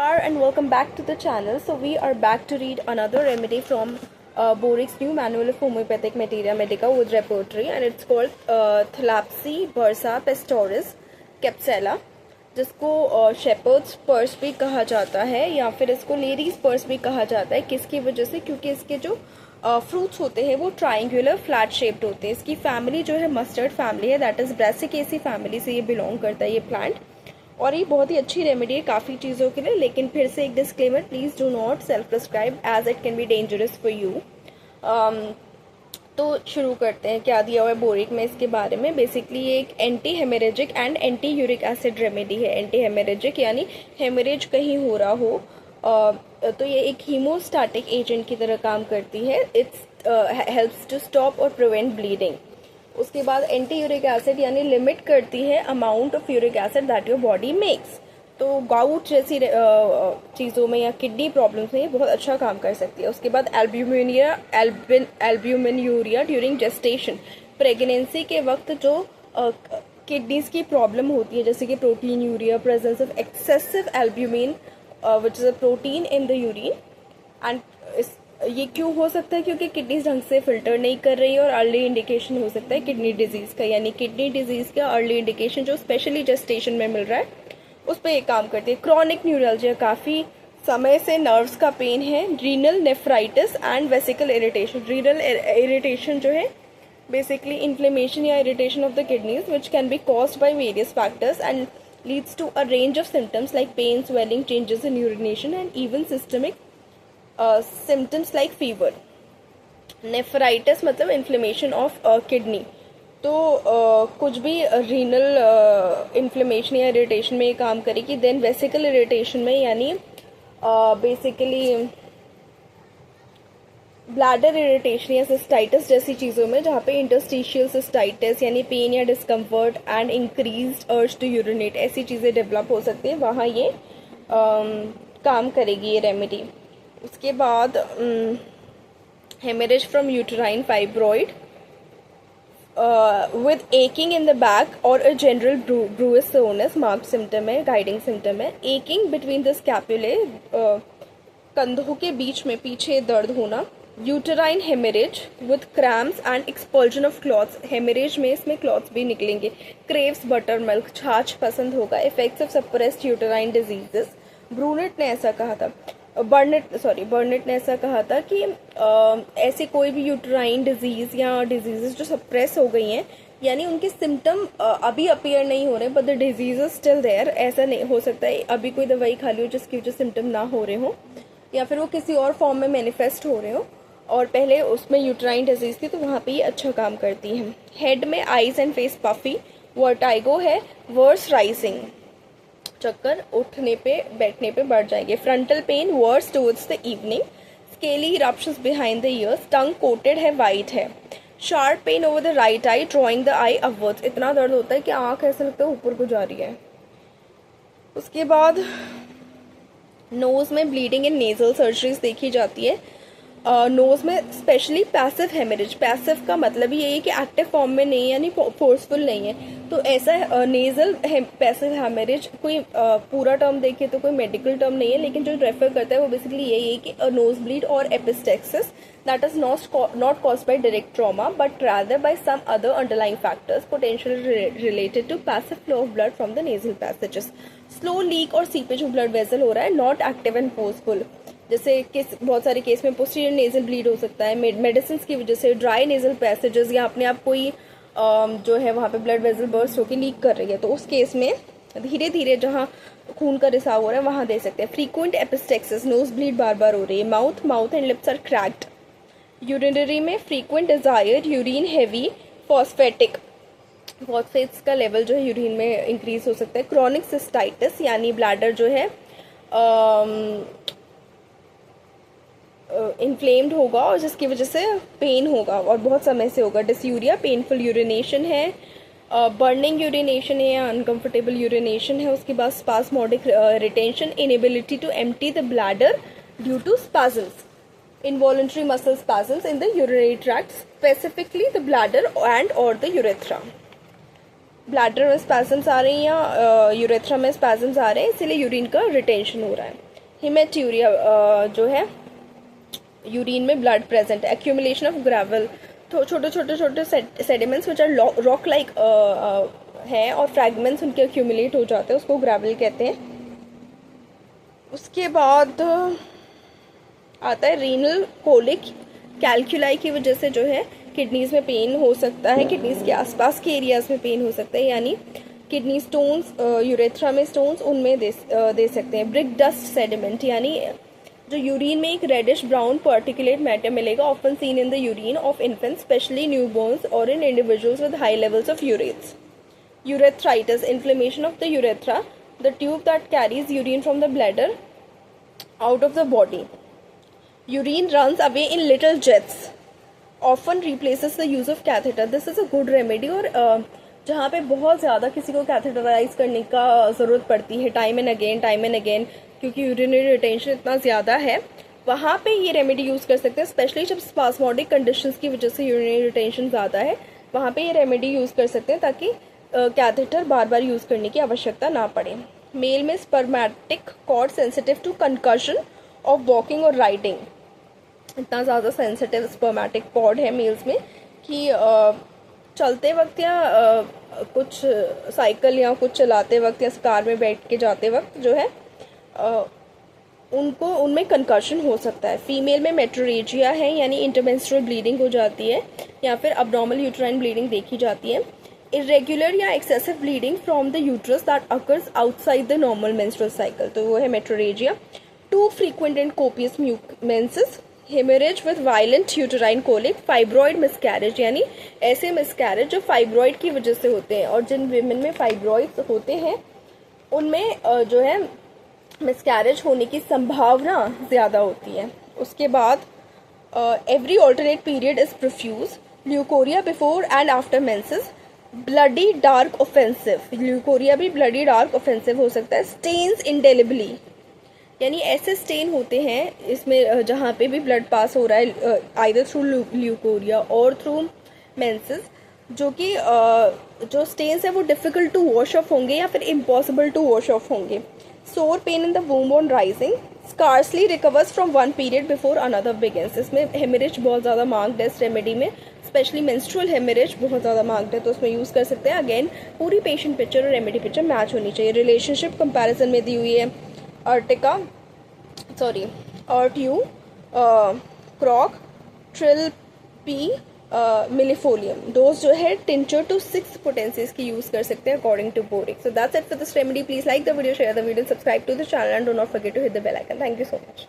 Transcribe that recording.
And welcome back to the channel. So we are back to read another remedy from Borik's new manual of homeopathic materia medica with repertory, and it's called Thalapsy bursa pastoris capsella, जिसको shepherds purse भी कहा जाता है या फिर इसको ladies purse भी कहा जाता है. किसकी वजह से? क्योंकि इसके जो फ्रूट्स होते हैं वो ट्राइंगुलर फ्लैट शेप्ड होते हैं. इसकी फैमिली जो है मस्टर्ड फैमिली है, दैट इज ब्रासिकेसी फैमिली से ये बिलोंग करता है ये प्लांट. और ये बहुत ही अच्छी रेमेडी है काफ़ी चीज़ों के लिए. लेकिन फिर से एक disclaimer, please do not self prescribe as it can be dangerous for you. तो शुरू करते हैं क्या दिया हुआ है बोरिक में इसके बारे में. बेसिकली ये एक anti haemorrhagic and anti uric acid remedy है. एंटी हेमरेजिक यानी हेमरेज कहीं हो रहा हो तो ये एक हीमोस्टैटिक एजेंट की तरह काम करती है. इट्स हेल्प्स टू स्टॉप और प्रिवेंट ब्लीडिंग. उसके बाद एंटी यूरिक एसिड यानी लिमिट करती है amount of uric acid that your body makes. तो गाउट जैसी चीज़ों में या किडनी प्रॉब्लम्स में ये बहुत अच्छा काम कर सकती है. उसके बाद एल्ब्यूमिन्यूरिया ड्यूरिंग जेस्टेशन. प्रेगनेंसी के वक्त जो किडनीज की प्रॉब्लम होती है जैसे कि protein urea, presence of excessive albumin which is a protein in the urine. And ये क्यों हो सकता है? क्योंकि किडनीज ढंग से फिल्टर नहीं कर रही है और अर्ली इंडिकेशन हो सकता है किडनी डिजीज़ का. यानी किडनी डिजीज़ का अर्ली इंडिकेशन जो स्पेशली जेस्टेशन में मिल रहा है उस पर एक काम करती है. क्रॉनिक न्यूरल्जिया, काफ़ी समय से नर्व्स का पेन है. Renal nephritis and vesical irritation. Renal irritation जो है बेसिकली इन्फ्लेमेशन या irritation of the kidneys which can be caused by various factors and leads to a range of symptoms like pain, swelling, changes in urination and even systemic symptoms like fever. Nephritis मतलब inflammation of kidney. तो कुछ भी renal inflammation या irritation में ये काम करेगी. Then vesicle irritation में यानी बेसिकली ब्लैडर इरिटेशन या सिस्टाइटिस जैसी चीज़ों में जहाँ पे इंटरस्टिशियल सिस्टाइटिस यानी पेन या discomfort and increased urge to urinate ऐसी चीज़ें डेवलप हो सकती हैं, वहाँ ये काम करेगी ये रेमेडी. उसके बाद haemorrhage from uterine fibroid with aching in the back or a general bruise soreness marked symptom है, guiding symptom है. aching between the scapulae, कंधों के बीच में पीछे दर्द होना. uterine hemorrhage with cramps and expulsion of clots. hemorrhage में इसमें clots भी निकलेंगे. craves buttermilk, छाछ पसंद होगा. effects of suppressed uterine diseases. Brunette ने ऐसा कहा था, बर्नेट ने ऐसा कहा था कि ऐसे कोई भी यूट्राइन डिजीज़ या डिजीज़ जो सप्रेस हो गई हैं यानी उनके सिम्टम अभी अपीयर नहीं हो रहे but the disease still there. ऐसा नहीं हो सकता है अभी कोई दवाई खा ली हो जिसकी वजह सिम्टम ना हो रहे हो या फिर वो किसी और फॉर्म में मैनिफेस्ट हो रहे हो और पहले उसमें यूट्राइन डिजीज़ थी, तो वहाँ पे ये अच्छा काम करती है. हेड में eyes and face puffy. Vertigo है, वर्स राइजिंग, चक्कर उठने पे बैठने पे बढ़ जाएंगे. Frontal pain worse towards the evening. Scaly eruptions behind the ears. Tongue coated है, वाइट है. Sharp pain over the right eye drawing the eye upwards. इतना दर्द होता है कि आंख ऐसा लगता है ऊपर को जा रही है. उसके बाद नोज में ब्लीडिंग इन नेजल सर्जरीज देखी जाती है. नोज में स्पेशली पैसिव हेमरेज. पैसिव का मतलब ये है कि एक्टिव फॉर्म में नहीं यानी फोर्सफुल नहीं है. तो ऐसा नेजल पैसिव हेमरेज कोई पूरा टर्म देखे तो कोई मेडिकल टर्म नहीं है, लेकिन जो रेफर करता है वो बेसिकली यही है कि नोज ब्लीड और epistaxis that is not caused by direct trauma but rather by some other underlying factors potentially related to passive flow of blood from the nasal passages. Slow leak और seepage of blood vessel हो रहा है, not active and forceful. जैसे बहुत सारे case में posterior nasal bleed हो सकता है मेडिसिन की वजह से. ड्राई नेजल पैसेजेस या अपने आप कोई जो है वहाँ पे ब्लड वेसल बर्स्ट होकर लीक कर रही है, तो उस केस में धीरे धीरे जहाँ खून का रिसाव हो रहा है वहाँ दे सकते हैं. फ्रीक्वेंट एपिस्टेक्सिस, नोज ब्लीड बार बार हो रही है. Mouth and lips are cracked. Urinary में frequent desired urine heavy phosphatic. Phosphates का लेवल जो है यूरिन में इंक्रीज हो सकता है. क्रॉनिक सिस्टाइटिस यानी ब्लैडर जो है इन्फ्लेम्ड होगा और जिसकी वजह से पेन होगा और बहुत समय से होगा. डिस्यूरिया, पेनफुल यूरिनेशन है. बर्निंग यूरिनेशन है या अनकंफर्टेबल यूरिनेशन है. उसके बाद spasmodic retention, inability to empty the bladder due to spasms. Involuntary muscle spasms in the urinary tract, specifically the bladder and और द यूरेथ्रा. ब्लैडर में spasms आ रहे हैं या यूरेथ्रा में स्पैजम्स आ रहे हैं, इसीलिए यूरिन का रिटेंशन हो रहा है. हेमेट्यूरिया जो है यूरिन में blood present, accumulation of gravel, तो छोटे छोटे छोटे sediments which are rock like हैं और फ्रैगमेंट्स उनके एक्यूमुलेट हो जाते हैं, उसको ग्रेवल कहते हैं। उसके बाद आता है रीनल कोलिक, कैल्कुलाई की वजह से जो है किडनीज में पेन हो सकता है, किडनीज के आसपास के एरियाज में पेन हो सकता है, यानी किडनी स्टोन्स, यूरेथ्रा में स्टोन्स उनमें दे सकते हैं। ब्रिक डस्ट सेडिमेंट, यानी जो यूरिन में एक रेडिश ब्राउन पर्टिकुलेट मैटर मिलेगा, often seen in the urine of infants, specially newborns और in individuals with high levels of urates. Urethritis, inflammation of the urethra, the tube that carries urine from the bladder out of the body. Urine runs away in little jets, often replaces the use of catheter. This is a good remedy. और जहाँ पे बहुत ज़्यादा किसी को catheterise करने का ज़रूरत पड़ती है टाइम एंड अगेन, क्योंकि यूरिनरी रिटेंशन इतना ज़्यादा है, वहाँ पे ये रेमेडी यूज़ कर सकते हैं। स्पेशली जब स्पास्मोडिक कंडीशंस की वजह से यूरिनरी रिटेंशन ज़्यादा है, वहाँ पे ये रेमेडी यूज़ कर सकते हैं ताकि कैथेटर बार बार यूज़ करने की आवश्यकता ना पड़े। मेल में spermatic cord sensitive to concussion of walking और राइडिंग, इतना ज़्यादा सेंसिटिव स्पर्मेटिक कॉर्ड है मेल्स में कि चलते वक्त या कुछ साइकिल या कुछ चलाते वक्त या कार में बैठ के जाते वक्त जो है उनको उनमें कंकर्शन हो सकता है। फीमेल में मेट्रोरेजिया है, यानी इंटरमेंस्ट्रुअल ब्लीडिंग हो जाती है या फिर अब्डोमिनल यूट्राइन ब्लीडिंग देखी जाती है। इरेगुलर या excessive bleeding from the uterus that occurs outside the normal menstrual cycle, तो वो है metrorrhagia. Too frequent and copious menses, haemorrhage with violent uterine colic, fibroid miscarriage, यानी ऐसे मिसकैरेज जो फाइब्रॉइड की वजह से होते हैं, और जिन विमेन में फाइब्रॉइड्स होते हैं उनमें जो है मिसकैरेज होने की संभावना ज़्यादा होती है। उसके बाद every alternate period is profuse, leucorrhoea before and after menses, bloody dark offensive, leucorrhoea भी ब्लडी डार्क ऑफेंसिव हो सकता है। स्टेन्स इंडेलिबली, यानी ऐसे स्टेन होते हैं इसमें जहाँ पे भी ब्लड पास हो रहा है आइदर थ्रू ल्यूकोरिया और थ्रू मेंसेस, जो कि जो स्टेन्स है वो डिफ़िकल्ट टू वॉश ऑफ होंगे या फिर इम्पॉसिबल टू वॉश ऑफ होंगे। सोर pain in the womb on rising, scarcely recovers from one period before another begins, इसमें हेमरेज बहुत ज़्यादा मार्क्ड है इस रेमेडी में, स्पेशली मेंस्ट्रुअल हेमरेज बहुत ज़्यादा मार्क्ड है, तो उसमें यूज़ कर सकते हैं। अगेन पूरी पेशेंट पिक्चर और रेमेडी पिक्चर मैच होनी चाहिए। रिलेशनशिप कंपैरिजन में दी हुई है अर्ट्यू, क्रॉक, ट्रिलपी, मिलीफोलियम, दोस्त जो है टिंचर टू 6 potencies की यूज़ कर सकते हैं according to Boericke. So that's it for this remedy. Please like the video, share the video, subscribe to the channel and do not forget to hit the bell icon. Thank you so much.